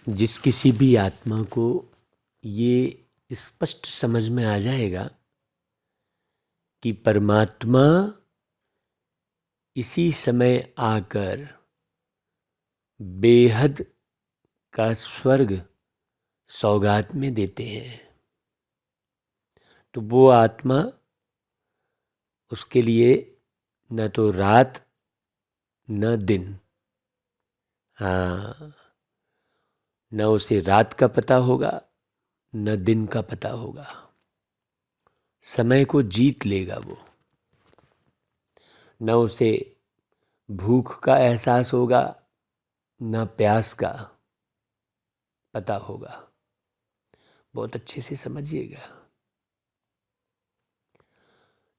जिस किसी भी आत्मा को ये स्पष्ट समझ में आ जाएगा कि परमात्मा इसी समय आकर बेहद का स्वर्ग सौगात में देते हैं, तो वो आत्मा, उसके लिए न तो रात न दिन, हाँ, न उसे रात का पता होगा न दिन का पता होगा। समय को जीत लेगा वो। न उसे भूख का एहसास होगा न प्यास का पता होगा। बहुत अच्छे से समझिएगा।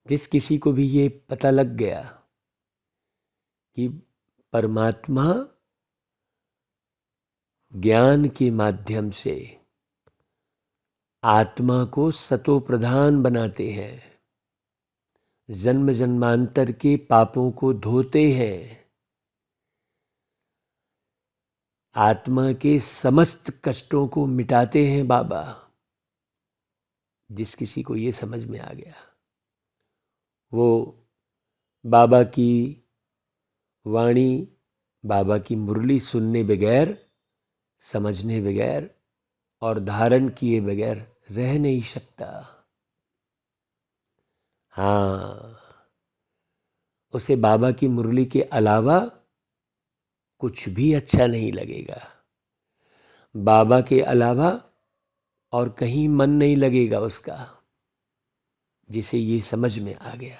जिस किसी को भी ये पता लग गया कि परमात्मा ज्ञान के माध्यम से आत्मा को सतो प्रधान बनाते हैं, जन्म जन्मांतर के पापों को धोते हैं, आत्मा के समस्त कष्टों को मिटाते हैं बाबा, जिस किसी को ये समझ में आ गया वो बाबा की वाणी, बाबा की मुरली सुनने बगैर, समझने बगैर और धारण किए बगैर रह नहीं सकता। हाँ, उसे बाबा की मुरली के अलावा कुछ भी अच्छा नहीं लगेगा। बाबा के अलावा और कहीं मन नहीं लगेगा उसका, जिसे ये समझ में आ गया।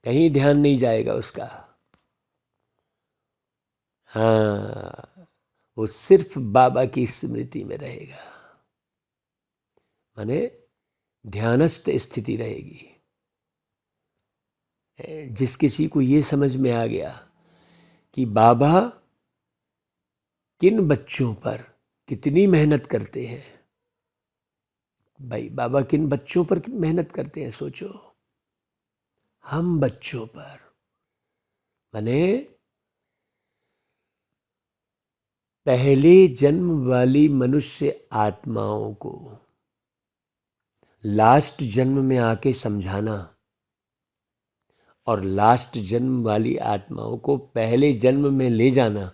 कहीं ध्यान नहीं जाएगा उसका। हाँ, वो सिर्फ बाबा की स्मृति में रहेगा, माने ध्यानस्थ स्थिति रहेगी। जिस किसी को ये समझ में आ गया कि बाबा किन बच्चों पर कितनी मेहनत करते हैं, भाई बाबा किन बच्चों पर मेहनत करते हैं सोचो, हम बच्चों पर, माने पहले जन्म वाली मनुष्य आत्माओं को लास्ट जन्म में आके समझाना और लास्ट जन्म वाली आत्माओं को पहले जन्म में ले जाना,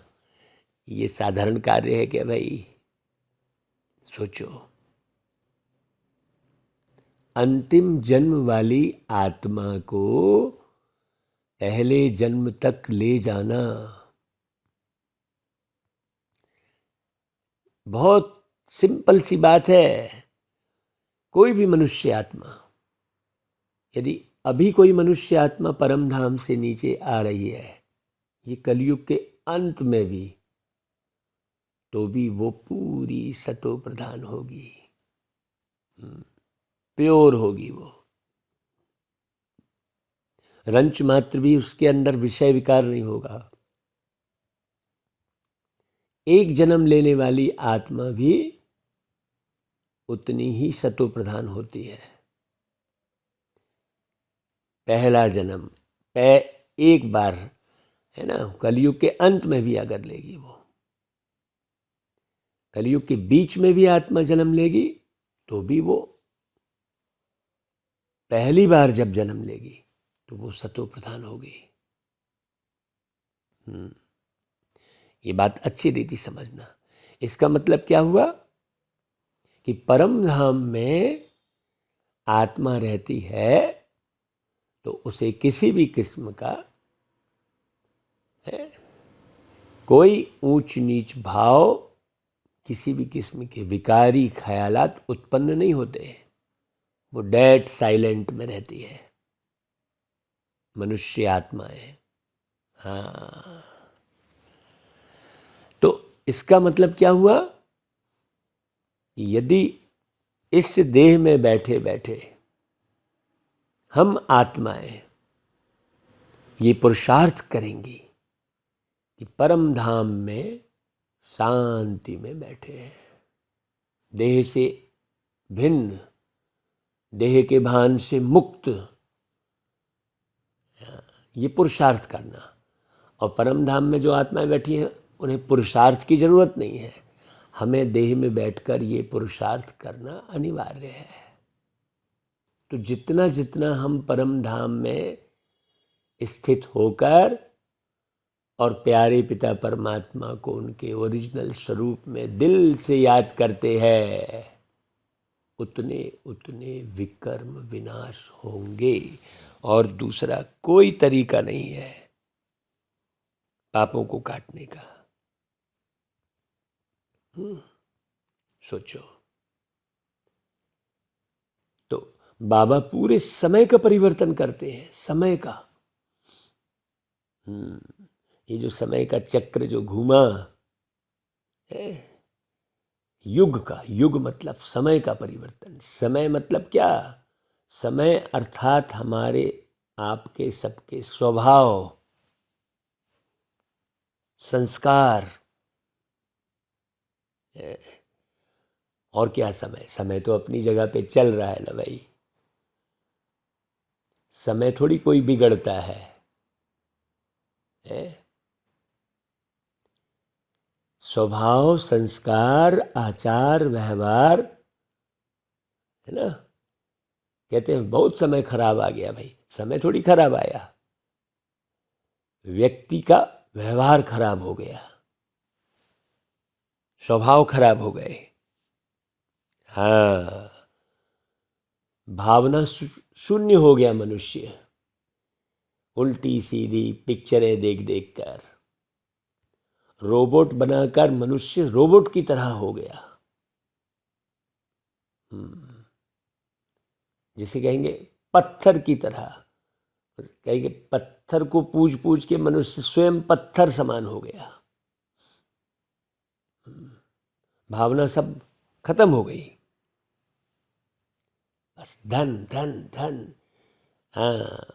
ये साधारण कार्य है क्या भाई? सोचो, अंतिम जन्म वाली आत्मा को पहले जन्म तक ले जाना बहुत सिंपल सी बात है। कोई भी मनुष्य आत्मा, यदि अभी कोई मनुष्य आत्मा परम धाम से नीचे आ रही है, ये कलयुग के अंत में भी, तो भी वो पूरी सतो प्रधान होगी, प्योर होगी। वो रंच मात्र भी उसके अंदर विषय विकार नहीं होगा। एक जन्म लेने वाली आत्मा भी उतनी ही सतो प्रधान होती है। पहला जन्म एक बार है ना, कलयुग के अंत में भी अगर लेगी, वो कलयुग के बीच में भी आत्मा जन्म लेगी तो भी वो पहली बार जब जन्म लेगी तो वो सतो प्रधान होगी। ये बात अच्छी रीति समझना। इसका मतलब क्या हुआ कि परम धाम में आत्मा रहती है तो उसे किसी भी किस्म का है कोई ऊंच नीच भाव, किसी भी किस्म के विकारी ख्यालात उत्पन्न नहीं होते। वो डेड साइलेंट में रहती है मनुष्य आत्माएं। हाँ, तो इसका मतलब क्या हुआ? यदि इस देह में बैठे बैठे हम आत्माएं ये पुरुषार्थ करेंगी कि परम धाम में शांति में बैठे हैं, देह से भिन्न, देह के भान से मुक्त, ये पुरुषार्थ करना, और परम धाम में जो आत्माएं बैठी हैं उन्हें पुरुषार्थ की जरूरत नहीं है। हमें देह में बैठकर ये पुरुषार्थ करना अनिवार्य है। तो जितना जितना हम परम धाम में स्थित होकर और प्यारे पिता परमात्मा को उनके ओरिजिनल स्वरूप में दिल से याद करते हैं, उतने उतने विकर्म विनाश होंगे। और दूसरा कोई तरीका नहीं है पापों को काटने का। सोचो, तो बाबा पूरे समय का परिवर्तन करते हैं, समय का। ये जो समय का चक्र जो घूमा है, युग मतलब समय का परिवर्तन। समय मतलब क्या? समय अर्थात हमारे आपके सबके स्वभाव, संस्कार। और क्या समय? समय तो अपनी जगह पे चल रहा है ना भाई। समय थोड़ी कोई बिगड़ता है। स्वभाव, संस्कार, आचार व्यवहार, है ना। कहते हैं बहुत समय खराब आ गया। भाई समय थोड़ी खराब आया, व्यक्ति का व्यवहार खराब हो गया, स्वभाव खराब हो गए। हाँ, भावना शून्य हो गया मनुष्य, उल्टी सीधी पिक्चरें देख देख कर। रोबोट बनाकर मनुष्य रोबोट की तरह हो गया। जिसे कहेंगे पत्थर की तरह, कहेंगे पत्थर को पूज पूज के मनुष्य स्वयं पत्थर समान हो गया। भावना सब खत्म हो गई, बस धन धन धन। हाँ,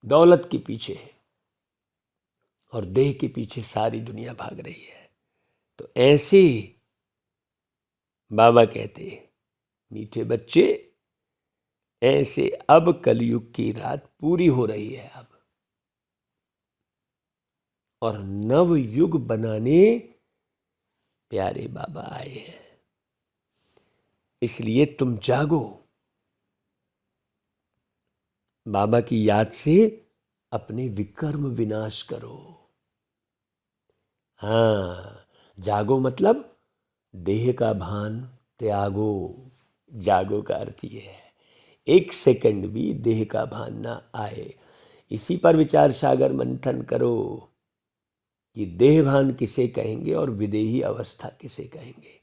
दौलत के पीछे और देह के पीछे सारी दुनिया भाग रही है। तो ऐसे बाबा कहते, मीठे बच्चे, ऐसे अब कलयुग की रात पूरी हो रही है अब, और नव युग बनाने प्यारे बाबा आए हैं। इसलिए तुम जागो, बाबा की याद से अपने विकर्म विनाश करो। हाँ, जागो मतलब देह का भान त्यागो। जागो का अर्थ ये है, एक सेकंड भी देह का भान ना आए। इसी पर विचार सागर मंथन करो कि देह भान किसे कहेंगे और विदेही अवस्था किसे कहेंगे।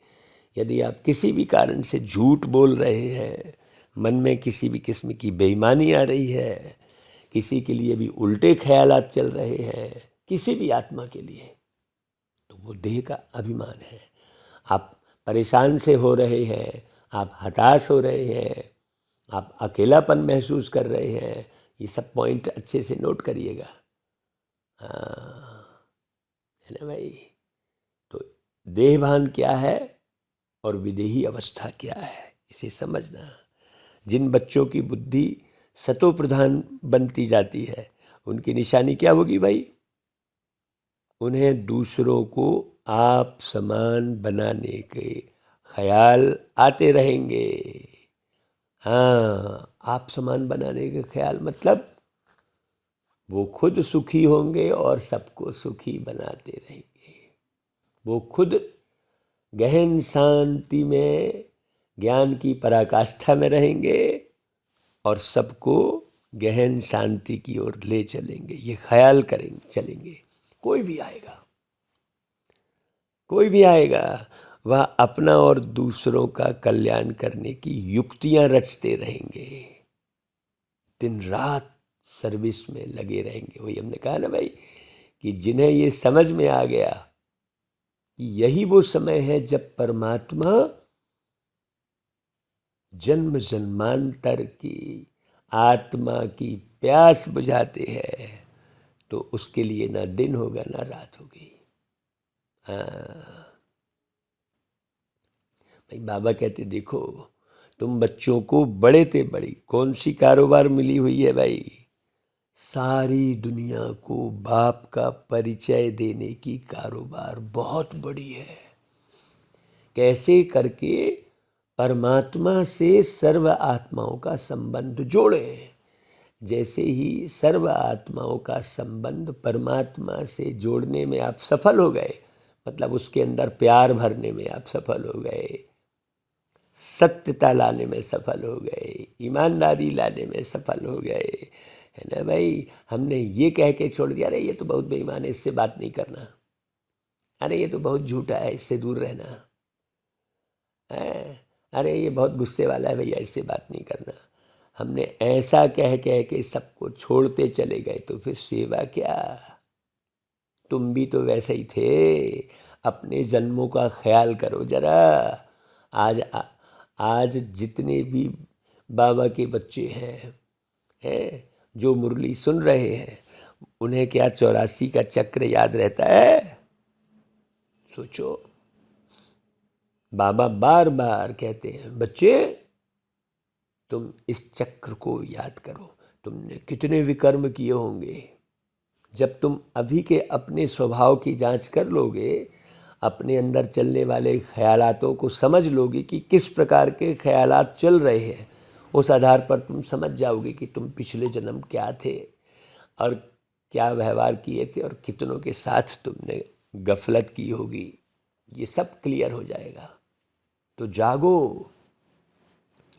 यदि आप किसी भी कारण से झूठ बोल रहे हैं, मन में किसी भी किस्म की बेईमानी आ रही है, किसी के लिए भी उल्टे ख्यालात चल रहे हैं, किसी भी आत्मा के लिए, तो वो देह का अभिमान है। आप परेशान से हो रहे हैं, आप हताश हो रहे हैं, आप अकेलापन महसूस कर रहे हैं, ये सब पॉइंट अच्छे से नोट करिएगा। हाँ, है ना भाई। तो देहभान क्या है और विदेही अवस्था क्या है, इसे समझना। जिन बच्चों की बुद्धि सतो प्रधान बनती जाती है, उनकी निशानी क्या होगी भाई? उन्हें दूसरों को आप समान बनाने के ख्याल आते रहेंगे। हाँ, आप समान बनाने के ख्याल मतलब वो खुद सुखी होंगे और सबको सुखी बनाते रहेंगे। वो खुद गहन शांति में ज्ञान की पराकाष्ठा में रहेंगे और सबको गहन शांति की ओर ले चलेंगे। ये ख्याल करेंगे, चलेंगे। कोई भी आएगा, कोई भी आएगा, वह अपना और दूसरों का कल्याण करने की युक्तियां रचते रहेंगे, दिन रात सर्विस में लगे रहेंगे। वही हमने कहा ना भाई कि जिन्हें ये समझ में आ गया कि यही वो समय है जब परमात्मा जन्म जन्मांतर की आत्मा की प्यास बुझाते हैं, तो उसके लिए ना दिन होगा ना रात होगी। हाँ भाई, बाबा कहते देखो, तुम बच्चों को बड़े ते बड़ी कौन सी कारोबार मिली हुई है भाई? सारी दुनिया को बाप का परिचय देने की कारोबार बहुत बड़ी है। कैसे करके परमात्मा से सर्व आत्माओं का संबंध जोड़े। जैसे ही सर्व आत्माओं का संबंध परमात्मा से जोड़ने में आप सफल हो गए, मतलब उसके अंदर प्यार भरने में आप सफल हो गए, सत्यता लाने में सफल हो गए, ईमानदारी लाने में सफल हो गए, है ना भाई। हमने ये कह के छोड़ दिया, अरे ये तो बहुत बेईमान है, इससे बात नहीं करना, अरे ये तो बहुत झूठा है, इससे दूर रहना है, अरे ये बहुत गुस्से वाला है भैया, इससे बात नहीं करना। हमने ऐसा कह कह के सबको छोड़ते चले गए, तो फिर सेवा क्या। तुम भी तो वैसे ही थे। अपने जन्मों का ख्याल करो जरा। आज जितने भी बाबा के बच्चे हैं जो मुरली सुन रहे हैं, उन्हें क्या 84 का चक्र याद रहता है? सोचो। बाबा बार बार कहते हैं, बच्चे तुम इस चक्र को याद करो। तुमने कितने विकर्म किए होंगे। जब तुम अभी के अपने स्वभाव की जांच कर लोगे, अपने अंदर चलने वाले ख्यालातों को समझ लोगे कि किस प्रकार के ख्यालात चल रहे हैं, उस आधार पर तुम समझ जाओगे कि तुम पिछले जन्म क्या थे और क्या व्यवहार किए थे और कितनों के साथ तुमने गफलत की होगी। ये सब क्लियर हो जाएगा। तो जागो।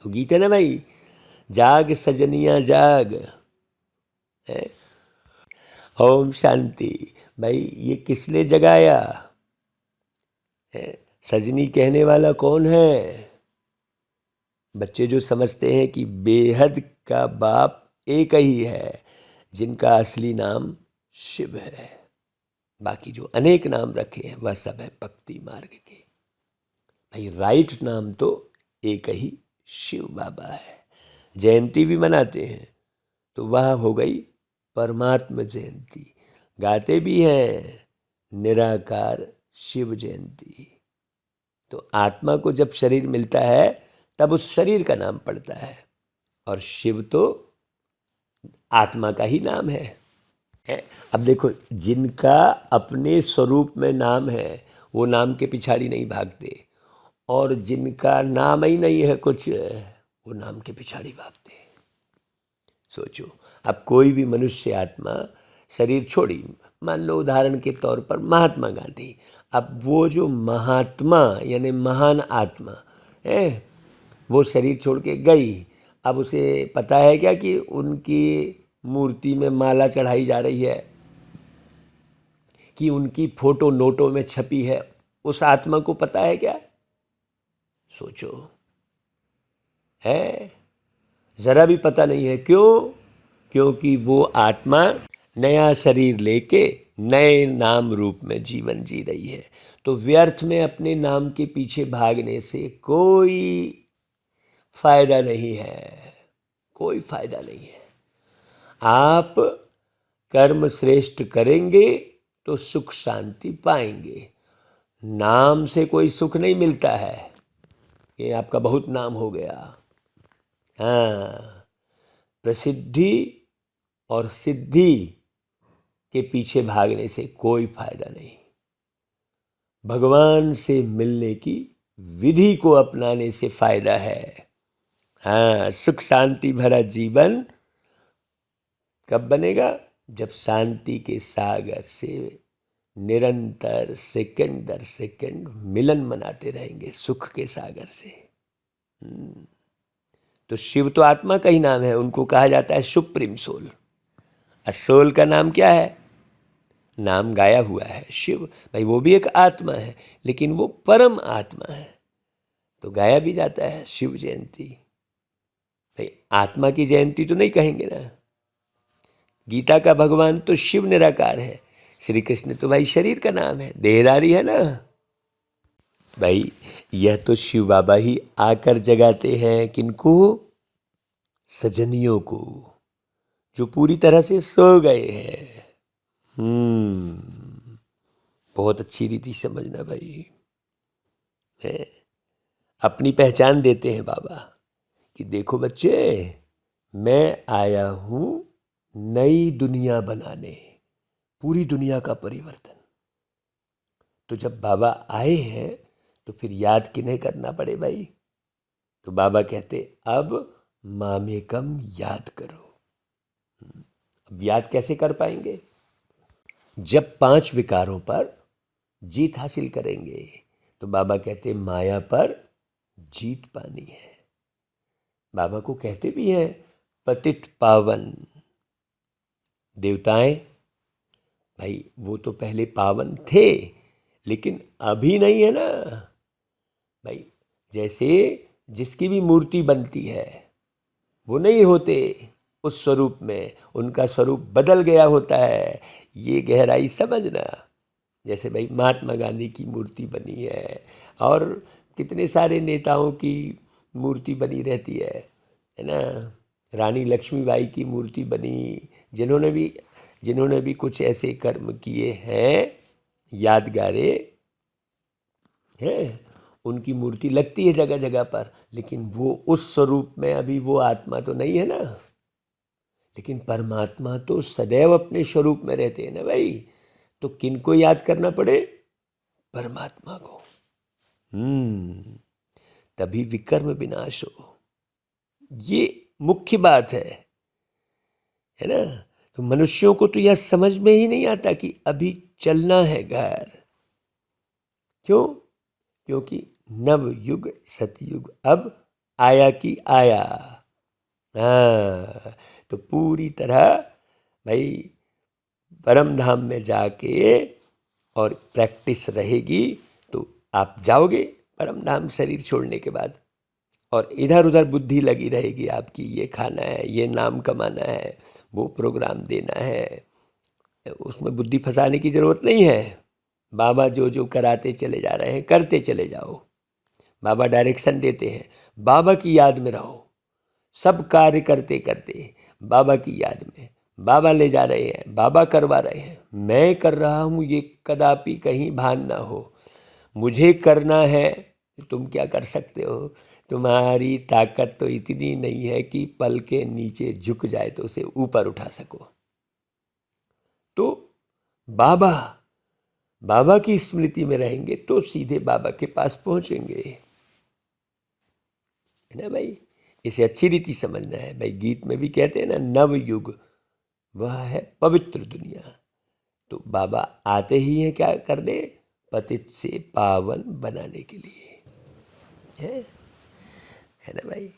वो गीत है ना भाई, जाग सजनिया जाग, है। ओम शांति। भाई ये किसने जगाया है? सजनी कहने वाला कौन है? बच्चे जो समझते हैं कि बेहद का बाप एक ही है, जिनका असली नाम शिव है। बाकी जो अनेक नाम रखे हैं वह सब है भक्ति मार्ग के। भाई राइट नाम तो एक ही शिव बाबा है। जयंती भी मनाते हैं तो वह हो गई परमात्मा जयंती। गाते भी हैं निराकार शिव जयंती। तो आत्मा को जब शरीर मिलता है तब उस शरीर का नाम पड़ता है, और शिव तो आत्मा का ही नाम है। अब देखो, जिनका अपने स्वरूप में नाम है वो नाम के पिछाड़ी नहीं भागते, और जिनका नाम ही नहीं है कुछ, वो नाम के पिछाड़ी भागते। सोचो, अब कोई भी मनुष्य आत्मा शरीर छोड़ी, मान लो उदाहरण के तौर पर महात्मा गांधी। अब वो जो महात्मा यानी महान आत्मा है, वो शरीर छोड़ के गई। अब उसे पता है क्या कि उनकी मूर्ति में माला चढ़ाई जा रही है, कि उनकी फोटो नोटों में छपी है? उस आत्मा को पता है क्या? सोचो, है? जरा भी पता नहीं है। क्यों? क्योंकि वो आत्मा नया शरीर लेके नए नाम रूप में जीवन जी रही है। तो व्यर्थ में अपने नाम के पीछे भागने से कोई फायदा नहीं है, कोई फायदा नहीं है। आप कर्म श्रेष्ठ करेंगे तो सुख शांति पाएंगे। नाम से कोई सुख नहीं मिलता है। ये आपका बहुत नाम हो गया, हाँ, प्रसिद्धि और सिद्धि के पीछे भागने से कोई फायदा नहीं। भगवान से मिलने की विधि को अपनाने से फायदा है। हाँ, सुख शांति भरा जीवन कब बनेगा? जब शांति के सागर से निरंतर सेकंड दर सेकंड मिलन मनाते रहेंगे सुख के सागर से। तो शिव तो आत्मा का ही नाम है, उनको कहा जाता है सुप्रीम सोल। सोल का नाम क्या है? नाम गाया हुआ है शिव। भाई वो भी एक आत्मा है, लेकिन वो परम आत्मा है, तो गाया भी जाता है शिव जयंती। भाई आत्मा की जयंती तो नहीं कहेंगे ना। गीता का भगवान तो शिव निराकार है, श्री कृष्ण तो भाई शरीर का नाम है, देहधारी है ना। भाई यह तो शिव बाबा ही आकर जगाते हैं किनको? सजनियों को, जो पूरी तरह से सो गए हैं। बहुत अच्छी रीति समझना भाई है। अपनी पहचान देते हैं बाबा कि देखो बच्चे, मैं आया हूँ नई दुनिया बनाने, पूरी दुनिया का परिवर्तन। तो जब बाबा आए हैं तो फिर याद किन्हें करना पड़े भाई? तो बाबा कहते अब मामेकम याद करो। अब याद कैसे कर पाएंगे? जब 5 विकारों पर जीत हासिल करेंगे। तो बाबा कहते माया पर जीत पानी है। बाबा को कहते भी हैं पतित पावन। देवताएं भाई वो तो पहले पावन थे, लेकिन अभी नहीं है ना भाई। जैसे जिसकी भी मूर्ति बनती है वो नहीं होते उस स्वरूप में, उनका स्वरूप बदल गया होता है। ये गहराई समझना। जैसे भाई महात्मा गांधी की मूर्ति बनी है और कितने सारे नेताओं की मूर्ति बनी रहती है ना। रानी लक्ष्मीबाई की मूर्ति बनी, जिन्होंने भी कुछ ऐसे कर्म किए हैं यादगारे हैं, उनकी मूर्ति लगती है जगह जगह पर, लेकिन वो उस स्वरूप में अभी वो आत्मा तो नहीं है ना। लेकिन परमात्मा तो सदैव अपने स्वरूप में रहते हैं ना भाई। तो किन को याद करना पड़े? परमात्मा को। तभी विकर्म विनाश हो। ये मुख्य बात है ना। तो मनुष्यों को तो यह समझ में ही नहीं आता कि अभी चलना है घर। क्यों? क्योंकि नव युग सतयुग अब आया कि आया। हाँ, तो पूरी तरह भाई परम धाम में जाके और प्रैक्टिस रहेगी तो आप जाओगे परम धाम शरीर छोड़ने के बाद। और इधर उधर बुद्धि लगी रहेगी आपकी, ये खाना है, ये नाम कमाना है, वो प्रोग्राम देना है, उसमें बुद्धि फंसाने की ज़रूरत नहीं है। बाबा जो जो कराते चले जा रहे हैं करते चले जाओ। बाबा डायरेक्शन देते हैं, बाबा की याद में रहो। सब कार्य करते करते बाबा की याद में, बाबा ले जा रहे हैं, बाबा करवा रहे हैं। मैं कर रहा हूँ ये कदापि कहीं भान ना हो। मुझे करना है, तुम क्या कर सकते हो? तुम्हारी ताकत तो इतनी नहीं है कि पल के नीचे झुक जाए तो उसे ऊपर उठा सको। तो बाबा की स्मृति में रहेंगे तो सीधे बाबा के पास पहुंचेंगे, है ना भाई। इसे अच्छी रीति समझना है भाई। गीत में भी कहते हैं ना नव युग, वह है पवित्र दुनिया। तो बाबा आते ही हैं क्या करने? पतित से पावन बनाने के लिए, है ना भाई।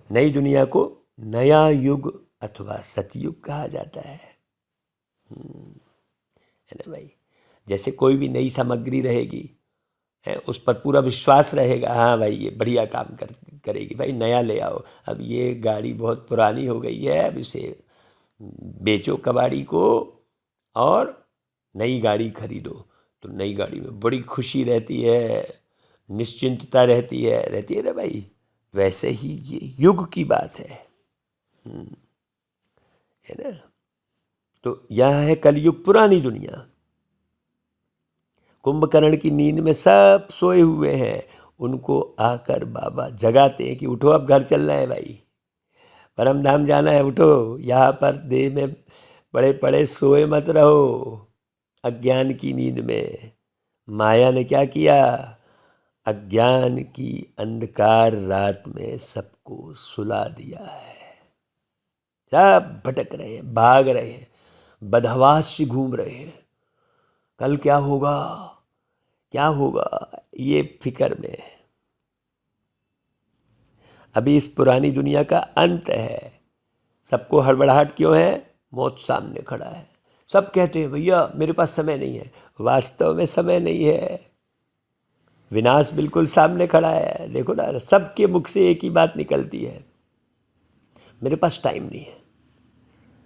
नई दुनिया को नया युग अथवा सतयुग कहा जाता है ना भाई। जैसे कोई भी नई सामग्री रहेगी है, उस पर पूरा विश्वास रहेगा, हाँ भाई ये बढ़िया काम करेगी भाई, नया ले आओ। अब ये गाड़ी बहुत पुरानी हो गई है, अब इसे बेचो कबाड़ी को और नई गाड़ी खरीदो। तो नई गाड़ी में बड़ी खुशी रहती है, निश्चिंतता रहती है ना भाई। वैसे ही ये युग की बात है ना। तो यह है कलयुग, पुरानी दुनिया। कुंभकर्ण की नींद में सब सोए हुए हैं, उनको आकर बाबा जगाते हैं कि उठो अब घर चलना है भाई, परम धाम जाना है, उठो। यहाँ पर देह में पड़े पड़े सोए मत रहो अज्ञान की नींद में। माया ने क्या किया? अज्ञान की अंधकार रात में सबको सुला दिया है। सब भटक रहे हैं, भाग रहे हैं, बदहवास से घूम रहे हैं। कल क्या होगा ये फिक्र में। अभी इस पुरानी दुनिया का अंत है। सबको हड़बड़ाहट क्यों है? मौत सामने खड़ा है। सब कहते हैं भैया मेरे पास समय नहीं है। वास्तव में समय नहीं है, विनाश बिल्कुल सामने खड़ा है। देखो ना, सबके मुख से एक ही बात निकलती है, मेरे पास टाइम नहीं है,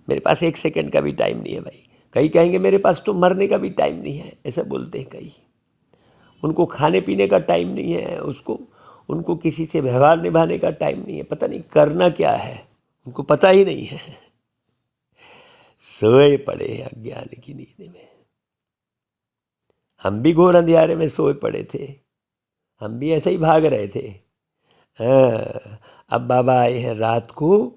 मेरे पास 1 सेकंड का भी टाइम नहीं है भाई। कई कहेंगे मेरे पास तो मरने का भी टाइम नहीं है, ऐसा बोलते हैं कई। उनको खाने पीने का टाइम नहीं है, उनको किसी से व्यवहार निभाने का टाइम नहीं है। पता नहीं करना क्या है, उनको पता ही नहीं है। सोए पड़े हैं अज्ञान की नींद में। हम भी घोर अंधियारे में सोए पड़े थे, हम भी ऐसे ही भाग रहे थे। हाँ, अब बाबा आए हैं रात को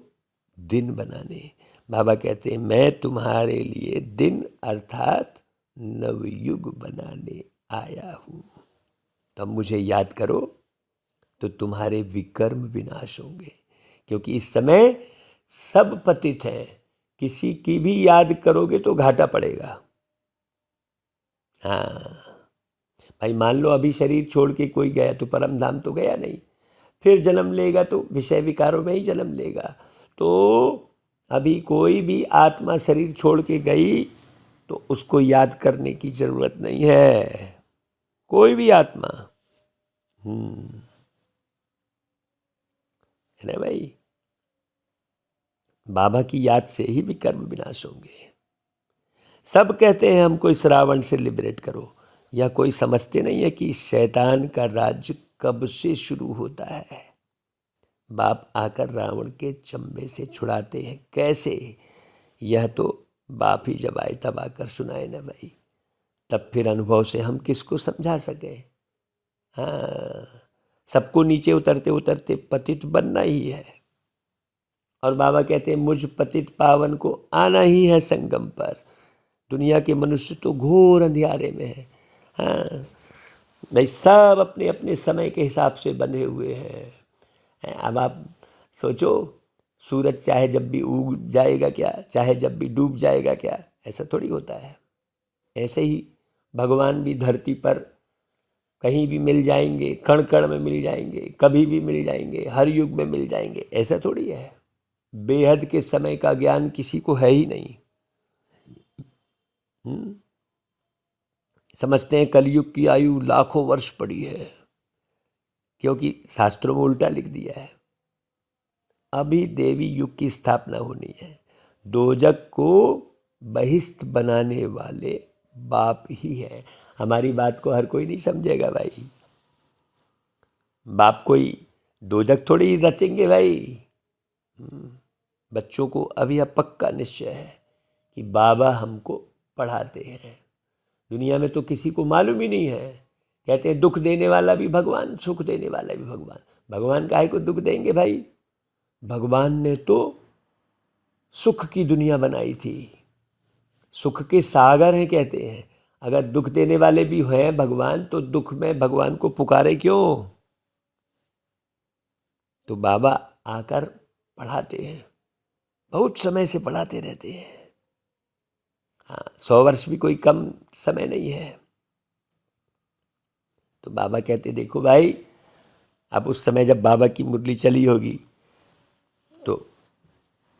दिन बनाने, बाबा कहते हैं मैं तुम्हारे लिए दिन अर्थात नवयुग बनाने आया हूँ। तो अब मुझे याद करो तो तुम्हारे विकर्म विनाश होंगे, क्योंकि इस समय सब पतित हैं। किसी की भी याद करोगे तो घाटा पड़ेगा। हाँ भाई, मान लो अभी शरीर छोड़ के कोई गया तो परम धाम तो गया नहीं, फिर जन्म लेगा तो विषय विकारों में ही जन्म लेगा। तो अभी कोई भी आत्मा शरीर छोड़ के गई तो उसको याद करने की जरूरत नहीं है, कोई भी आत्मा। है ना भाई, बाबा की याद से ही भी कर्म विनाश होंगे। सब कहते हैं हमको इस रावण से लिबरेट करो, या कोई समझते नहीं है कि शैतान का राज्य कब से शुरू होता है। बाप आकर रावण के चंबे से छुड़ाते हैं कैसे, यह तो बाप ही जब आए तब आकर सुनाए ना भाई। तब फिर अनुभव से हम किसको समझा सके। हाँ, सबको नीचे उतरते उतरते पतित बनना ही है। और बाबा कहते हैं मुझ पतित पावन को आना ही है संगम पर। दुनिया के मनुष्य तो घोर अंधियारे में है। हाँ भाई, सब अपने अपने समय के हिसाब से बंधे हुए हैं। अब आप सोचो, सूरज चाहे जब भी उग जाएगा क्या, चाहे जब भी डूब जाएगा क्या, ऐसा थोड़ी होता है। ऐसे ही भगवान भी धरती पर कहीं भी मिल जाएंगे, कण कण में मिल जाएंगे, कभी भी मिल जाएंगे, हर युग में मिल जाएंगे, ऐसा थोड़ी है। बेहद के समय का ज्ञान किसी को है ही नहीं। समझते हैं कलयुग की आयु लाखों वर्ष पड़ी है, क्योंकि शास्त्रों में उल्टा लिख दिया है। अभी देवी युग की स्थापना होनी है। दोजक को बहिष्ठ बनाने वाले बाप ही है। हमारी बात को हर कोई नहीं समझेगा भाई। बाप कोई दोजक थोड़ी रचेंगे भाई। बच्चों को अभी अब पक्का निश्चय है कि बाबा हमको पढ़ाते हैं। दुनिया में तो किसी को मालूम ही नहीं है। कहते हैं दुख देने वाला भी भगवान, सुख देने वाला भी भगवान। भगवान काहे को दुख देंगे भाई? भगवान ने तो सुख की दुनिया बनाई थी। सुख के सागर हैं कहते हैं। अगर दुख देने वाले भी हैं भगवान, तो दुख में भगवान को पुकारे क्यों? तो बाबा आकर पढ़ाते हैं, बहुत समय से पढ़ाते रहते हैं। हाँ, 100 वर्ष भी कोई कम समय नहीं है। तो बाबा कहते देखो भाई, अब उस समय जब बाबा की मुरली चली होगी तो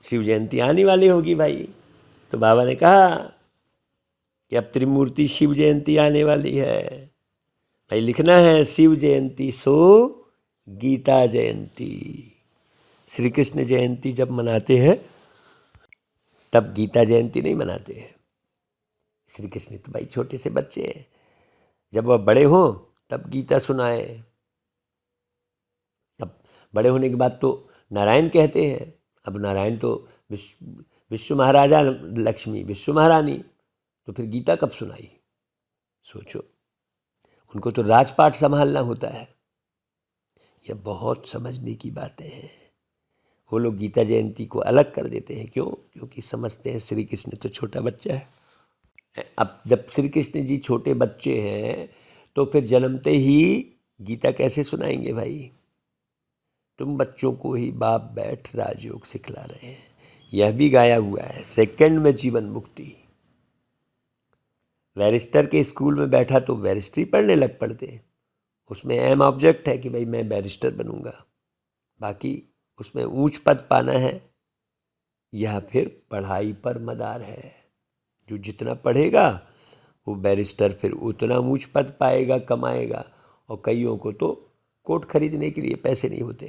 शिव जयंती आने वाली होगी भाई। तो बाबा ने कहा कि अब त्रिमूर्ति शिव जयंती आने वाली है भाई। लिखना है शिव जयंती सो गीता जयंती। श्री कृष्ण जयंती जब मनाते हैं तब गीता जयंती नहीं मनाते हैं। श्री कृष्ण तो भाई छोटे से बच्चे हैं, जब वह बड़े हों तब गीता सुनाए। अब बड़े होने के बाद तो नारायण कहते हैं। अब नारायण तो विश्व महाराजा, लक्ष्मी विश्व महारानी, तो फिर गीता कब सुनाई? सोचो, उनको तो राजपाट संभालना होता है। यह बहुत समझने की बातें हैं। वो लोग गीता जयंती को अलग कर देते हैं। क्यों? क्योंकि समझते हैं श्री कृष्ण तो छोटा बच्चा है। अब जब श्री कृष्ण जी छोटे बच्चे हैं तो फिर जन्मते ही गीता कैसे सुनाएंगे भाई? तुम बच्चों को ही बाप बैठ राजयोग सिखला रहे हैं। यह भी गाया हुआ है, सेकंड में जीवन मुक्ति। बैरिस्टर के स्कूल में बैठा तो बैरिस्ट्री पढ़ने लग पड़ते। उसमें एम ऑब्जेक्ट है कि भाई मैं बैरिस्टर बनूंगा, बाकी उसमें ऊंच पद पाना है। यह फिर पढ़ाई पर मदार है। जो जितना पढ़ेगा वो बैरिस्टर फिर उतना ऊंच पद पाएगा, कमाएगा। और कईयों को तो कोट खरीदने के लिए पैसे नहीं होते।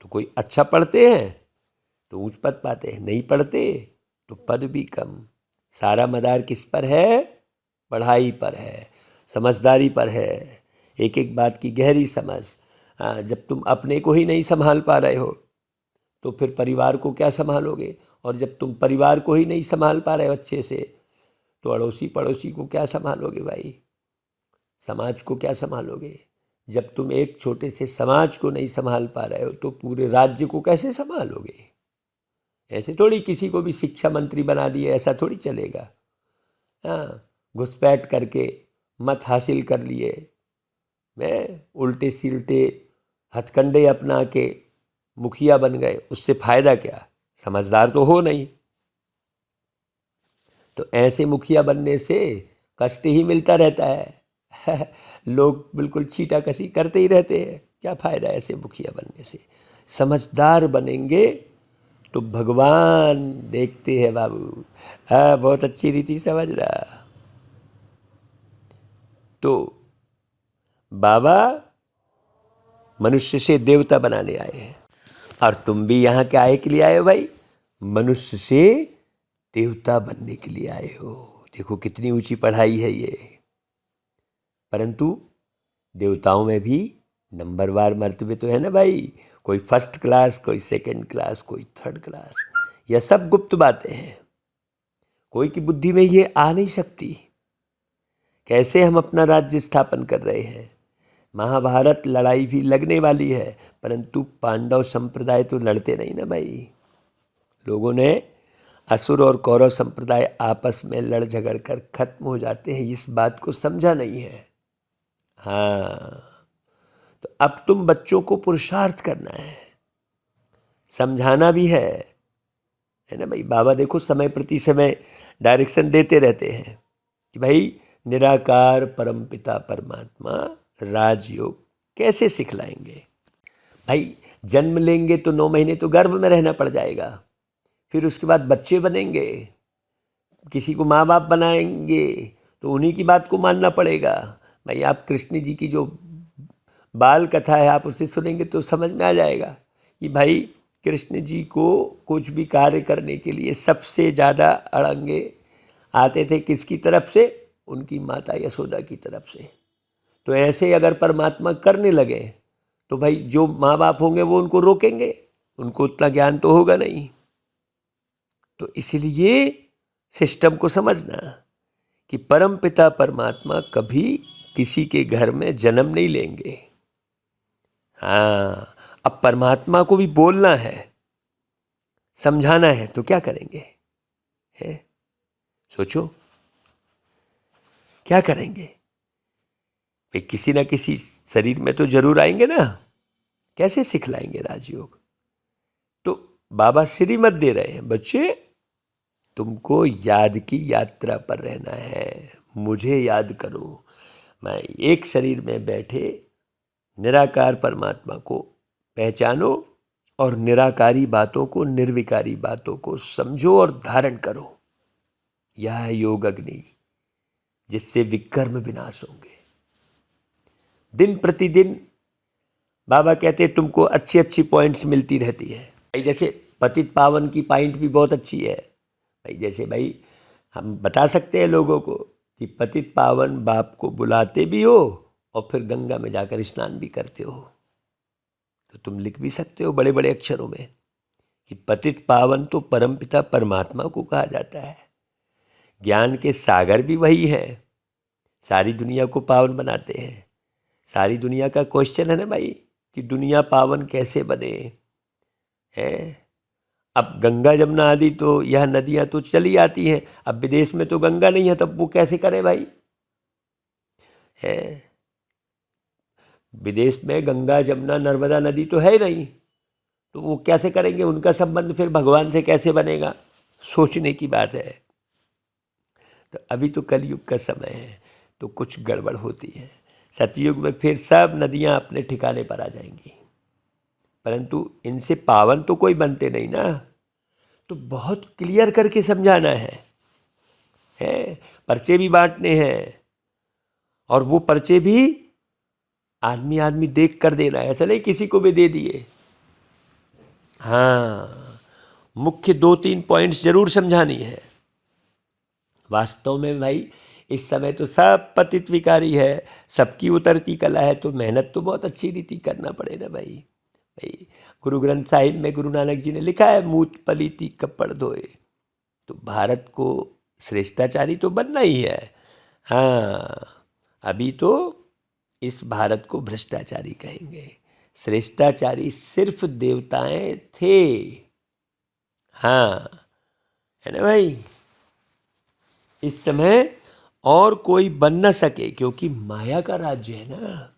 तो कोई अच्छा पढ़ते हैं तो ऊंच पद पाते हैं, नहीं पढ़ते तो पद भी कम। सारा मदार किस पर है? पढ़ाई पर है, समझदारी पर है, एक एक बात की गहरी समझ। जब तुम अपने को ही नहीं संभाल पा रहे हो तो फिर परिवार को क्या संभालोगे? और जब तुम परिवार को ही नहीं संभाल पा रहे हो अच्छे से, तो अड़ोसी पड़ोसी को क्या संभालोगे भाई? समाज को क्या संभालोगे? जब तुम एक छोटे से समाज को नहीं संभाल पा रहे हो तो पूरे राज्य को कैसे संभालोगे? ऐसे थोड़ी किसी को भी शिक्षा मंत्री बना दिए, ऐसा थोड़ी चलेगा। हाँ, घुसपैठ करके मत हासिल कर लिए, मैं उल्टे सील्टे हथकंडे अपना के मुखिया बन गए, उससे फायदा क्या? समझदार तो हो नहीं। तो ऐसे मुखिया बनने से कष्ट ही मिलता रहता है लोग बिल्कुल छीटाकशी करते ही रहते हैं, क्या फायदा ऐसे मुखिया बनने से? समझदार बनेंगे तो भगवान देखते हैं बाबू। हाँ, बहुत अच्छी रीति समझ रहा। तो बाबा मनुष्य से देवता बनाने आए हैं, और तुम भी यहाँ के आए के लिए आए हो भाई, मनुष्य से देवता बनने के लिए आए हो। देखो कितनी ऊंची पढ़ाई है ये। परंतु देवताओं में भी नंबरवार मर्तबे तो है ना भाई, कोई फर्स्ट क्लास, कोई सेकंड क्लास, कोई थर्ड क्लास। यह सब गुप्त बातें हैं, कोई की बुद्धि में ये आ नहीं सकती। कैसे हम अपना राज्य स्थापन कर रहे हैं। महाभारत लड़ाई भी लगने वाली है, परंतु पांडव संप्रदाय तो लड़ते नहीं ना भाई। लोगों ने असुर और कौरव संप्रदाय आपस में लड़ झगड़ कर खत्म हो जाते हैं, इस बात को समझा नहीं है। हाँ, तो अब तुम बच्चों को पुरुषार्थ करना है, समझाना भी है ना भाई। बाबा देखो समय प्रति समय डायरेक्शन देते रहते हैं कि भाई निराकार परमपिता परमात्मा राजयोग कैसे सिखलाएंगे। भाई जन्म लेंगे तो 9 महीने तो गर्भ में रहना पड़ जाएगा, फिर उसके बाद बच्चे बनेंगे, किसी को माँ बाप बनाएंगे तो उन्हीं की बात को मानना पड़ेगा। भाई आप कृष्ण जी की जो बाल कथा है आप उसे सुनेंगे तो समझ में आ जाएगा कि भाई कृष्ण जी को कुछ भी कार्य करने के लिए सबसे ज़्यादा अड़ंगे आते थे किसकी तरफ से? उनकी माता यशोदा की तरफ से। तो ऐसे अगर परमात्मा करने लगे तो भाई जो माँ बाप होंगे वो उनको रोकेंगे, उनको उतना ज्ञान तो होगा नहीं। तो इसलिए सिस्टम को समझना कि परम पिता परमात्मा कभी किसी के घर में जन्म नहीं लेंगे। हाँ, अब परमात्मा को भी बोलना है, समझाना है, तो क्या करेंगे? है सोचो क्या करेंगे? भाई किसी ना किसी शरीर में तो जरूर आएंगे ना, कैसे सिखलाएंगे राजयोग? तो बाबा श्रीमत दे रहे हैं, बच्चे तुमको याद की यात्रा पर रहना है, मुझे याद करो। मैं एक शरीर में बैठे निराकार परमात्मा को पहचानो और निराकारी बातों को, निर्विकारी बातों को समझो और धारण करो। यह है योग अग्नि, जिससे विकर्म विनाश होंगे। दिन प्रतिदिन बाबा कहते हैं तुमको अच्छी अच्छी पॉइंट्स मिलती रहती है। भाई जैसे पतित पावन की पॉइंट भी बहुत अच्छी है भाई। जैसे भाई हम बता सकते हैं लोगों को कि पतित पावन बाप को बुलाते भी हो और फिर गंगा में जाकर स्नान भी करते हो। तो तुम लिख भी सकते हो बड़े बड़े अक्षरों में कि पतित पावन तो परमपिता परमात्मा को कहा जाता है। ज्ञान के सागर भी वही है, सारी दुनिया को पावन बनाते हैं। सारी दुनिया का क्वेश्चन है ना भाई कि दुनिया पावन कैसे बने हैं। अब गंगा जमुना आदि तो यह नदियां तो चली आती हैं, अब विदेश में तो गंगा नहीं है, तब वो कैसे करें भाई? है विदेश में गंगा जमुना नर्मदा नदी तो है नहीं, तो वो कैसे करेंगे? उनका संबंध फिर भगवान से कैसे बनेगा? सोचने की बात है। तो अभी तो कलयुग का समय है तो कुछ गड़बड़ होती है। सतयुग में फिर सब नदियां अपने ठिकाने पर आ जाएंगी, परंतु इनसे पावन तो कोई बनते नहीं ना। तो बहुत क्लियर करके समझाना है। पर्चे भी बांटने हैं, और वो पर्चे भी आदमी आदमी देख कर देना है, ऐसा नहीं किसी को भी दे दिए। हाँ, मुख्य 2-3 पॉइंट्स जरूर समझानी है। वास्तव में भाई इस समय तो सब पतित विकारी है, सबकी उतरती कला है, तो मेहनत तो बहुत अच्छी रीति करना पड़ेगा भाई। गुरु ग्रंथ साहिब में गुरु नानक जी ने लिखा है, मूत पलीती कपड़ धोए। तो भारत को श्रेष्ठाचारी तो बनना ही है। हाँ, अभी तो इस भारत को भ्रष्टाचारी कहेंगे। श्रेष्ठाचारी सिर्फ देवताएं थे। हाँ, है ना भाई। इस समय और कोई बन न सके, क्योंकि माया का राज्य है ना।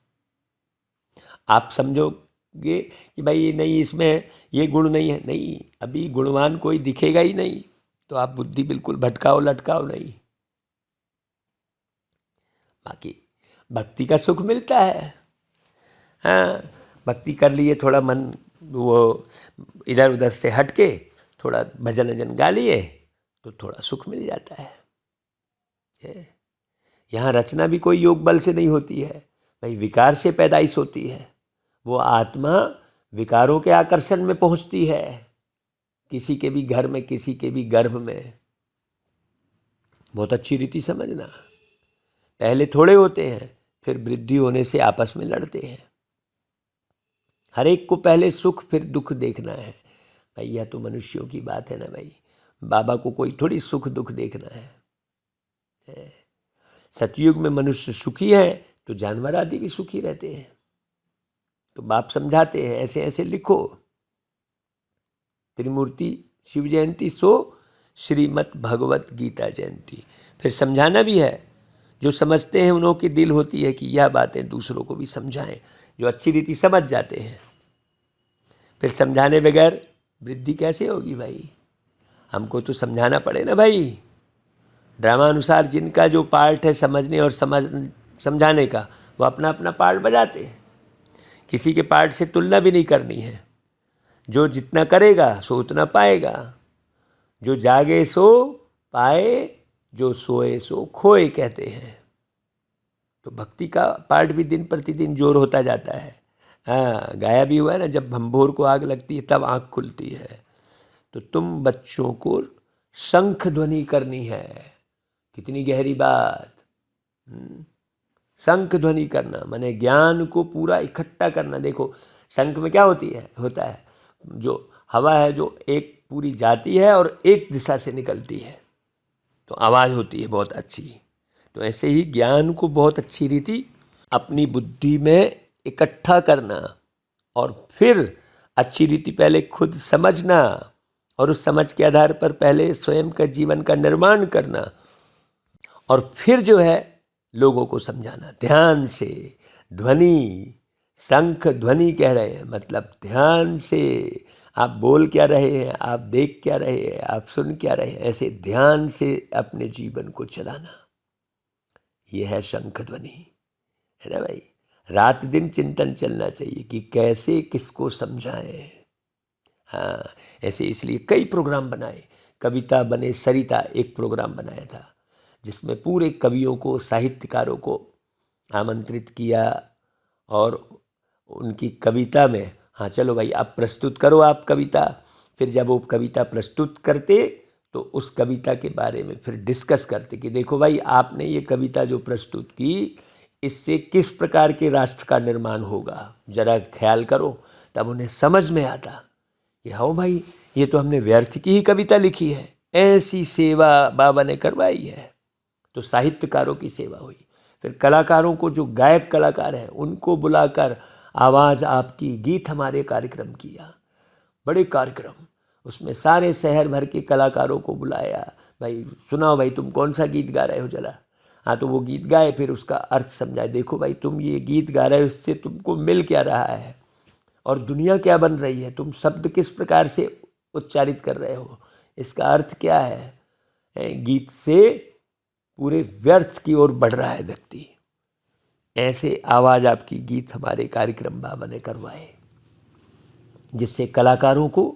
आप समझोगे कि भाई नहीं, इसमें ये गुण नहीं है, नहीं, अभी गुणवान कोई दिखेगा ही नहीं, तो आप बुद्धि बिल्कुल भटकाओ लटकाओ नहीं। बाकी भक्ति का सुख मिलता है। हाँ, भक्ति कर लिए, थोड़ा मन वो इधर उधर से हट के थोड़ा भजन वजन गा लिए तो थोड़ा सुख मिल जाता है। यहाँ रचना भी कोई योग बल से नहीं होती है भाई, विकार से पैदाइश होती है। वो आत्मा विकारों के आकर्षण में पहुँचती है, किसी के भी घर में, किसी के भी गर्भ में। बहुत अच्छी रीति समझना। पहले थोड़े होते हैं, फिर वृद्धि होने से आपस में लड़ते हैं। हर एक को पहले सुख फिर दुख देखना है भाई। यह तो मनुष्यों की बात है ना भाई, बाबा को कोई थोड़ी सुख दुख देखना है। सतयुग में मनुष्य सुखी है तो जानवर आदि भी सुखी रहते हैं। तो बाप समझाते हैं, ऐसे ऐसे लिखो। त्रिमूर्ति शिव जयंती सो श्रीमद् भगवत गीता जयंती। फिर समझाना भी है, जो समझते हैं उन्हों की दिल होती है कि यह बातें दूसरों को भी समझाएं, जो अच्छी रीति समझ जाते हैं। फिर समझाने बगैर वृद्धि कैसे होगी भाई? हमको तो समझाना पड़े ना भाई। ड्रामा अनुसार जिनका जो पार्ट है समझने और समझाने का, वो अपना अपना पार्ट बजाते हैं। किसी के पार्ट से तुलना भी नहीं करनी है। जो जितना करेगा सो उतना पाएगा। जो जागे सो पाए, जो सोए सो खोए, कहते हैं। तो भक्ति का पार्ट भी दिन प्रतिदिन जोर होता जाता है। हाँ, गाया भी हुआ है ना, जब भंभोर को आग लगती है तब आँख खुलती है। तो तुम बच्चों को शंख ध्वनि करनी है। कितनी गहरी बात। शंख ध्वनि करना माने ज्ञान को पूरा इकट्ठा करना। देखो शंख में क्या होता है, जो हवा है जो एक पूरी जाती है और एक दिशा से निकलती है, तो आवाज़ होती है बहुत अच्छी। तो ऐसे ही ज्ञान को बहुत अच्छी रीति अपनी बुद्धि में इकट्ठा करना, और फिर अच्छी रीति पहले खुद समझना, और उस समझ के आधार पर पहले स्वयं का जीवन का निर्माण करना, और फिर जो है लोगों को समझाना ध्यान से। ध्वनि, शंख ध्वनि कह रहे हैं, मतलब ध्यान से। आप बोल क्या रहे हैं, आप देख क्या रहे हैं, आप सुन क्या रहे हैं, ऐसे ध्यान से अपने जीवन को चलाना। यह है शंख ध्वनि, है ना भाई। रात दिन चिंतन चलना चाहिए कि कैसे किसको समझाएं। हाँ, ऐसे इसलिए कई प्रोग्राम बनाए। कविता बने सरिता एक प्रोग्राम बनाया था, जिसमें पूरे कवियों को, साहित्यकारों को आमंत्रित किया, और उनकी कविता में, हाँ चलो भाई आप प्रस्तुत करो आप कविता। फिर जब वो कविता प्रस्तुत करते तो उस कविता के बारे में फिर डिस्कस करते कि देखो भाई आपने ये कविता जो प्रस्तुत की, इससे किस प्रकार के राष्ट्र का निर्माण होगा, जरा ख्याल करो। तब उन्हें समझ में आता कि हाँ भाई ये तो हमने व्यर्थ की ही कविता लिखी है। ऐसी सेवा बाबा ने करवाई है। तो साहित्यकारों की सेवा हुई। फिर कलाकारों को, जो गायक कलाकार हैं, उनको बुलाकर आवाज़ आपकी, गीत हमारे कार्यक्रम किया। बड़े कार्यक्रम, उसमें सारे शहर भर के कलाकारों को बुलाया। भाई सुनाओ भाई तुम कौन सा गीत गा रहे हो जरा। हाँ, तो वो गीत गाए, फिर उसका अर्थ समझाए। देखो भाई तुम ये गीत गा रहे हो, इससे तुमको मिल क्या रहा है और दुनिया क्या बन रही है, तुम शब्द किस प्रकार से उच्चारित कर रहे हो, इसका अर्थ क्या है। गीत से पूरे व्यर्थ की ओर बढ़ रहा है व्यक्ति। ऐसे आवाज़ आपकी गीत हमारे कार्यक्रम बाबा ने करवाए, जिससे कलाकारों को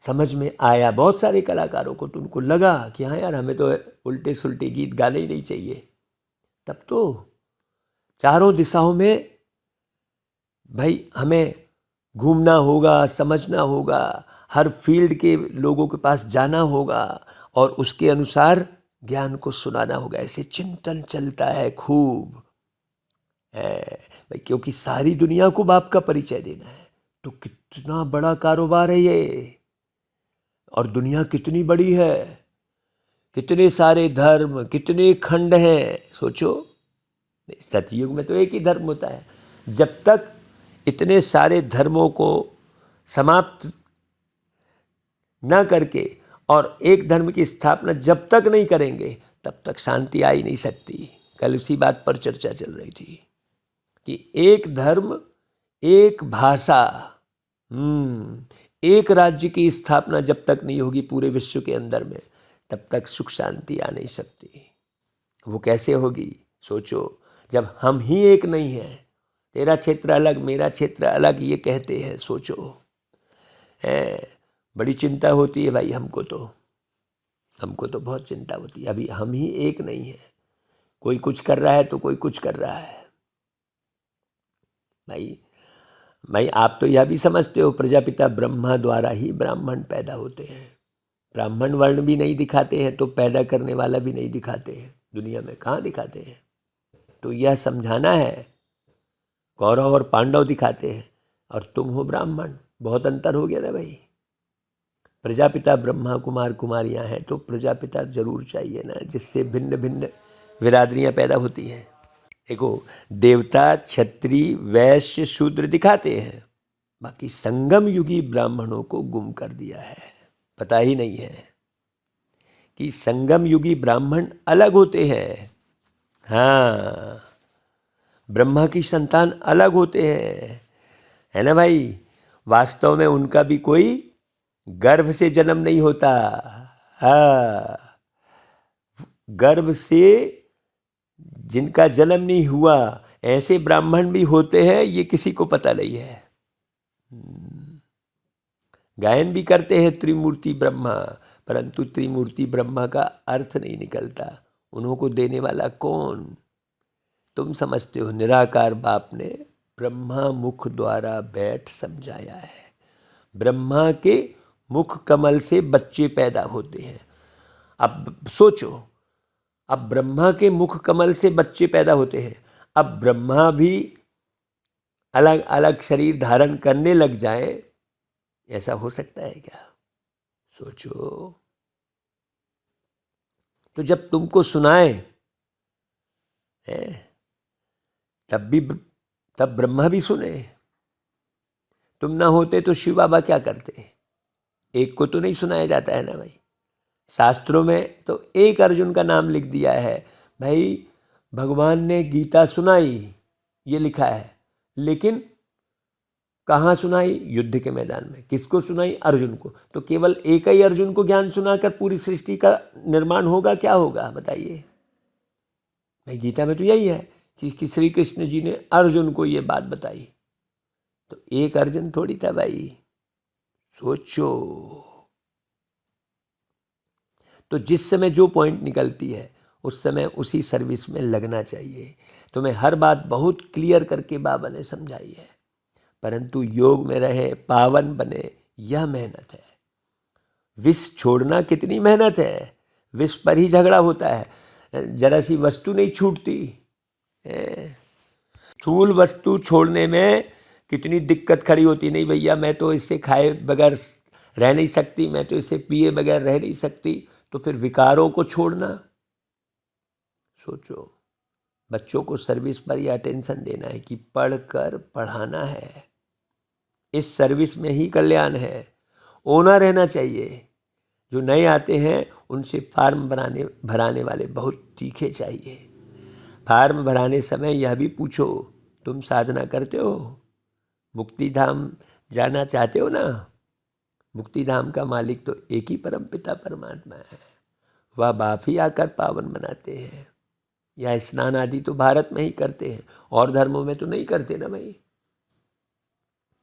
समझ में आया। बहुत सारे कलाकारों को तो उनको लगा कि हाँ यार हमें तो उल्टे सुल्टे गीत गाने ही नहीं चाहिए। तब तो चारों दिशाओं में भाई हमें घूमना होगा, समझना होगा, हर फील्ड के लोगों के पास जाना होगा और उसके अनुसार ज्ञान को सुनाना होगा। ऐसे चिंतन चलता है खूब है भाई, क्योंकि सारी दुनिया को बाप का परिचय देना है। तो कितना बड़ा कारोबार है ये, और दुनिया कितनी बड़ी है, कितने सारे धर्म, कितने खंड हैं, सोचो। सतयुग में तो एक ही धर्म होता है। जब तक इतने सारे धर्मों को समाप्त ना करके और एक धर्म की स्थापना जब तक नहीं करेंगे तब तक शांति आ ही नहीं सकती। कल उसी बात पर चर्चा चल रही थी कि एक धर्म, एक भाषा, एक राज्य की स्थापना जब तक नहीं होगी पूरे विश्व के अंदर में, तब तक सुख शांति आ नहीं सकती। वो कैसे होगी? सोचो, जब हम ही एक नहीं हैं, तेरा क्षेत्र अलग मेरा क्षेत्र अलग ये कहते हैं, सोचो, बड़ी चिंता होती है भाई हमको तो बहुत चिंता होती है। अभी हम ही एक नहीं है, कोई कुछ कर रहा है तो कोई कुछ कर रहा है। भाई आप तो यह भी समझते हो प्रजापिता ब्रह्मा द्वारा ही ब्राह्मण पैदा होते हैं। ब्राह्मण वर्ण भी नहीं दिखाते हैं तो पैदा करने वाला भी नहीं दिखाते हैं, दुनिया में कहाँ दिखाते हैं। तो यह समझाना है, कौरव और पांडव दिखाते हैं और तुम हो ब्राह्मण, बहुत अंतर हो गया ना भाई। प्रजापिता ब्रह्मा, कुमार कुमारियाँ हैं तो प्रजापिता जरूर चाहिए ना, जिससे भिन्न भिन्न बिरादरियाँ पैदा होती हैं। देखो, देवता, क्षत्रिय, वैश्य, शूद्र दिखाते हैं, बाकी संगम युगी ब्राह्मणों को गुम कर दिया है। पता ही नहीं है कि संगम युगी ब्राह्मण अलग होते हैं। हाँ, ब्रह्मा की संतान अलग होते हैं, है ना भाई। वास्तव में उनका भी कोई गर्भ से जन्म नहीं होता। हाँ, गर्भ से जिनका जन्म नहीं हुआ ऐसे ब्राह्मण भी होते हैं, ये किसी को पता नहीं है। गायन भी करते हैं त्रिमूर्ति ब्रह्मा, परंतु त्रिमूर्ति ब्रह्मा का अर्थ नहीं निकलता। उनको देने वाला कौन? तुम समझते हो, निराकार बाप ने ब्रह्मा मुख द्वारा बैठ समझाया है। ब्रह्मा के मुख कमल से बच्चे पैदा होते हैं। अब सोचो, अब ब्रह्मा के मुख कमल से बच्चे पैदा होते हैं, अब ब्रह्मा भी अलग अलग शरीर धारण करने लग जाए, ऐसा हो सकता है क्या? सोचो। तो जब तुमको सुनाए तब ब्रह्मा भी सुने। तुम ना होते तो शिव बाबा क्या करते? एक को तो नहीं सुनाया जाता है ना भाई। शास्त्रों में तो एक अर्जुन का नाम लिख दिया है भाई, भगवान ने गीता सुनाई ये लिखा है, लेकिन कहाँ सुनाई? युद्ध के मैदान में। किसको सुनाई? अर्जुन को। तो केवल एक ही अर्जुन को ज्ञान सुनाकर पूरी सृष्टि का निर्माण होगा? क्या होगा बताइए भाई। गीता में तो यही है कि श्री कृष्ण जी ने अर्जुन को ये बात बताई, तो एक अर्जुन थोड़ी था भाई। सोचो। तो जिस समय जो पॉइंट निकलती है उस समय उसी सर्विस में लगना चाहिए। तो मैं हर बात बहुत क्लियर करके बाबा ने समझाई है, परंतु योग में रहे, पावन बने, यह मेहनत है। विष छोड़ना कितनी मेहनत है, विष पर ही झगड़ा होता है। जरा सी वस्तु नहीं छूटती। स्थूल वस्तु छोड़ने में कितनी दिक्कत खड़ी होती। नहीं भैया, मैं तो इससे खाए बगैर रह नहीं सकती, मैं तो इसे पिए बगैर रह नहीं सकती। तो फिर विकारों को छोड़ना। सोचो, बच्चों को सर्विस पर यह अटेंशन देना है कि पढ़कर पढ़ाना है, इस सर्विस में ही कल्याण है। ओना रहना चाहिए। जो नए आते हैं उनसे फार्म भराने वाले बहुत तीखे चाहिए। फार्म भराने समय यह भी पूछो, तुम साधना करते हो? मुक्ति धाम जाना चाहते हो ना? मुक्ति धाम का मालिक तो एक ही परम पिता परमात्मा है। वह बाप ही आकर पावन बनाते हैं। या स्नान आदि तो भारत में ही करते हैं, और धर्मों में तो नहीं करते ना भाई।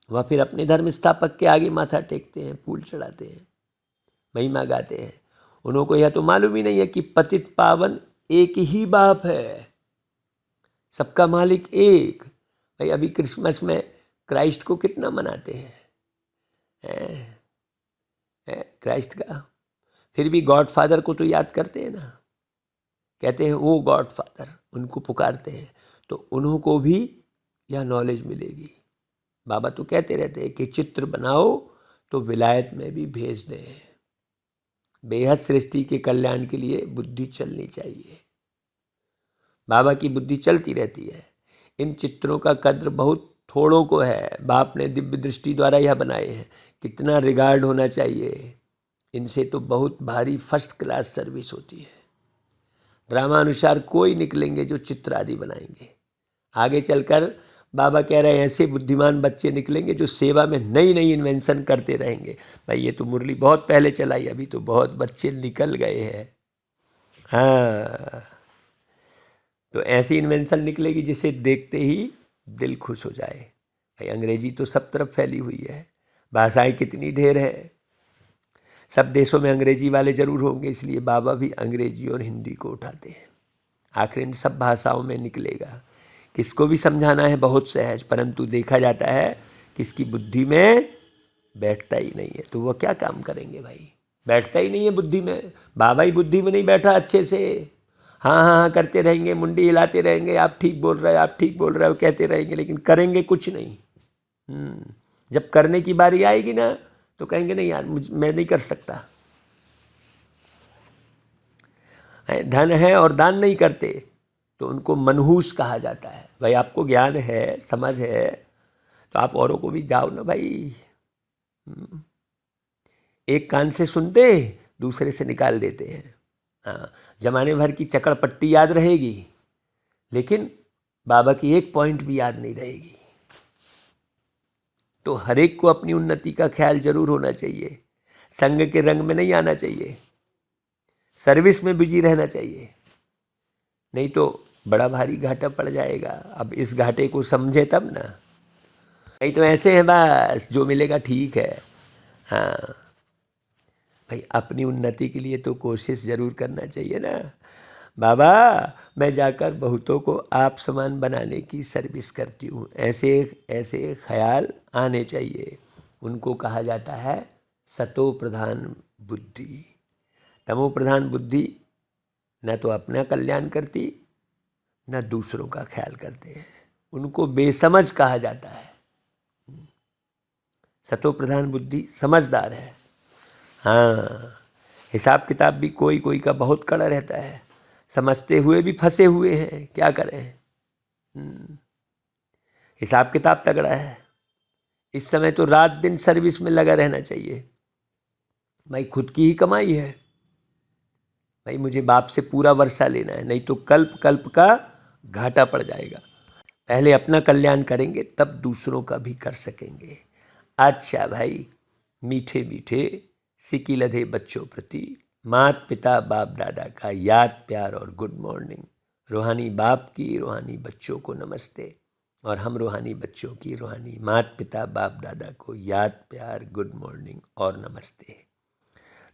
वह फिर अपने धर्म स्थापक के आगे माथा टेकते हैं, फूल चढ़ाते हैं, महिमा गाते हैं। उनको यह तो मालूम ही नहीं है कि पतित पावन एक ही बाप है, सबका मालिक एक। भाई अभी क्रिसमस में क्राइस्ट को कितना मनाते हैं, क्राइस्ट का। फिर भी गॉड फादर को तो याद करते हैं ना, कहते हैं वो गॉड फादर, उनको पुकारते हैं, तो उनको भी यह नॉलेज मिलेगी। बाबा तो कहते रहते हैं कि चित्र बनाओ तो विलायत में भी भेज दें। बेहद सृष्टि के कल्याण के लिए बुद्धि चलनी चाहिए। बाबा की बुद्धि चलती रहती है। इन चित्रों का कद्र बहुत थोड़ों को है। बाप ने दिव्य दृष्टि द्वारा यह बनाए हैं। कितना रिगार्ड होना चाहिए। इनसे तो बहुत भारी फर्स्ट क्लास सर्विस होती है। ड्रामा अनुसार कोई निकलेंगे जो चित्र आदि बनाएंगे। आगे चलकर बाबा कह रहे हैं ऐसे बुद्धिमान बच्चे निकलेंगे जो सेवा में नई नई इन्वेंशन करते रहेंगे। भाई ये तो मुरली बहुत पहले चलाई, अभी तो बहुत बच्चे निकल गए हैं। हाँ, तो ऐसी इन्वेंशन निकलेगी जिसे देखते ही दिल खुश हो जाए। भाई अंग्रेजी तो सब तरफ फैली हुई है, भाषाएं कितनी ढेर है, सब देशों में अंग्रेजी वाले जरूर होंगे, इसलिए बाबा भी अंग्रेजी और हिंदी को उठाते हैं। आखिर इन सब भाषाओं में निकलेगा। किसको भी समझाना है बहुत सहज, परंतु देखा जाता है किसकी बुद्धि में बैठता ही नहीं है, तो वो क्या काम करेंगे भाई। बैठता ही नहीं है बुद्धि में, बाबा ही बुद्धि में नहीं बैठा अच्छे से। हाँ हाँ हाँ करते रहेंगे, मुंडी हिलाते रहेंगे, आप ठीक बोल रहे हो, आप ठीक बोल रहे हो कहते रहेंगे, लेकिन करेंगे कुछ नहीं। जब करने की बारी आएगी ना तो कहेंगे नहीं यार मैं नहीं कर सकता। धन है और दान नहीं करते तो उनको मनहूस कहा जाता है। भाई आपको ज्ञान है, समझ है, तो आप औरों को भी जाओ ना भाई। एक कान से सुनते दूसरे से निकाल देते हैं। हाँ, जमाने भर की चकड़ पट्टी याद रहेगी, लेकिन बाबा की एक पॉइंट भी याद नहीं रहेगी। तो हर एक को अपनी उन्नति का ख्याल जरूर होना चाहिए। संग के रंग में नहीं आना चाहिए, सर्विस में बिजी रहना चाहिए, नहीं तो बड़ा भारी घाटा पड़ जाएगा। अब इस घाटे को समझे तब ना, नहीं तो ऐसे है बस जो मिलेगा ठीक है। हाँ भाई अपनी उन्नति के लिए तो कोशिश ज़रूर करना चाहिए ना। बाबा मैं जाकर बहुतों को आप समान बनाने की सर्विस करती हूँ, ऐसे ऐसे ख्याल आने चाहिए। उनको कहा जाता है सतो प्रधान बुद्धि। तमो प्रधान बुद्धि न तो अपना कल्याण करती न दूसरों का ख्याल करते हैं, उनको बेसमझ कहा जाता है। सतो प्रधान बुद्धि समझदार है। हाँ, हिसाब किताब भी कोई कोई का बहुत कड़ा रहता है, समझते हुए भी फंसे हुए हैं, क्या करें। हिसाब किताब तगड़ा है। इस समय तो रात दिन सर्विस में लगा रहना चाहिए। भाई खुद की ही कमाई है, भाई मुझे बाप से पूरा वर्षा लेना है, नहीं तो कल्प कल्प का घाटा पड़ जाएगा। पहले अपना कल्याण करेंगे तब दूसरों का भी कर सकेंगे। अच्छा भाई, मीठे मीठे सिकी लधे बच्चों प्रति माता पिता बाप दादा का याद प्यार और गुड मॉर्निंग। रूहानी बाप की रूहानी बच्चों को नमस्ते, और हम रूहानी बच्चों की रूहानी माता पिता बाप दादा को याद प्यार गुड मॉर्निंग और नमस्ते।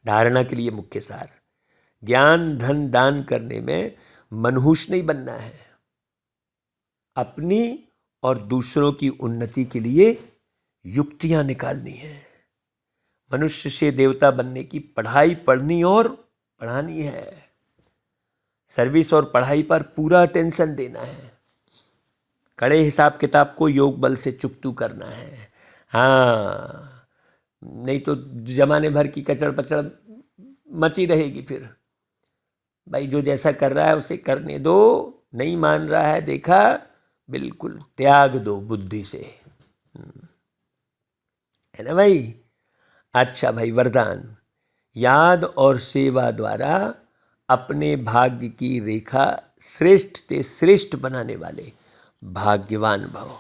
धारणा के लिए मुख्य सार, ज्ञान धन दान करने में मनहूस नहीं बनना है, अपनी और दूसरों की उन्नति के लिए युक्तियां निकालनी है। मनुष्य से देवता बनने की पढ़ाई पढ़नी और पढ़ानी है। सर्विस और पढ़ाई पर पूरा अटेंशन देना है। कड़े हिसाब किताब को योग बल से चुकतू करना है। हाँ, नहीं तो जमाने भर की कचड़ पचड़ मची रहेगी। फिर भाई जो जैसा कर रहा है उसे करने दो, नहीं मान रहा है देखा, बिल्कुल त्याग दो बुद्धि से, है ना भाई। अच्छा भाई, वरदान, याद और सेवा द्वारा अपने भाग्य की रेखा श्रेष्ठ से श्रेष्ठ बनाने वाले भाग्यवान भव।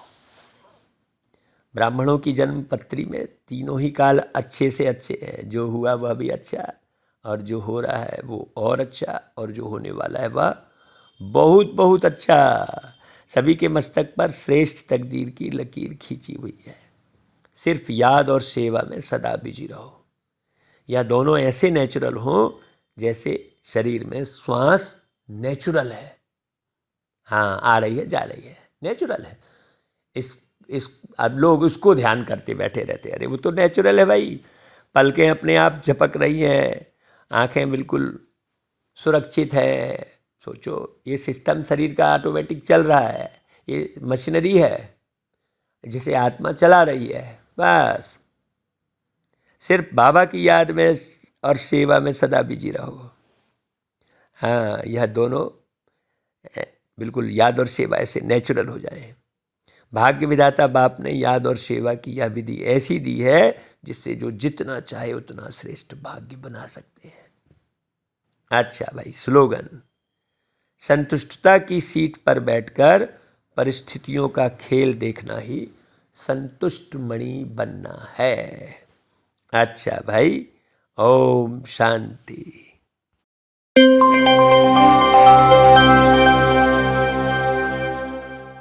ब्राह्मणों की जन्म पत्री में तीनों ही काल अच्छे से अच्छे हैं। जो हुआ वह भी अच्छा, और जो हो रहा है वो और अच्छा, और जो होने वाला है वह बहुत बहुत अच्छा। सभी के मस्तक पर श्रेष्ठ तकदीर की लकीर खींची हुई है। सिर्फ याद और सेवा में सदा बिजी रहो। यह दोनों ऐसे नेचुरल हों जैसे शरीर में श्वास नेचुरल है। हाँ, आ रही है जा रही है, नेचुरल है। इस अब लोग उसको ध्यान करते बैठे रहते, अरे वो तो नेचुरल है भाई। पलकें अपने आप झपक रही हैं, आंखें बिल्कुल सुरक्षित है। सोचो, ये सिस्टम शरीर का ऑटोमेटिक चल रहा है, ये मशीनरी है जिसे आत्मा चला रही है। बस सिर्फ बाबा की याद में और सेवा में सदा बिजी रहो। हाँ, यह दोनों बिल्कुल याद और सेवा ऐसे नेचुरल हो जाए। भाग्य विधाता बाप ने याद और सेवा की यह विधि ऐसी दी है जिससे जो जितना चाहे उतना श्रेष्ठ भाग्य बना सकते हैं। अच्छा भाई, स्लोगन, संतुष्टता की सीट पर बैठकर परिस्थितियों का खेल देखना ही संतुष्ट मणि बनना है। अच्छा भाई, ओम शांति।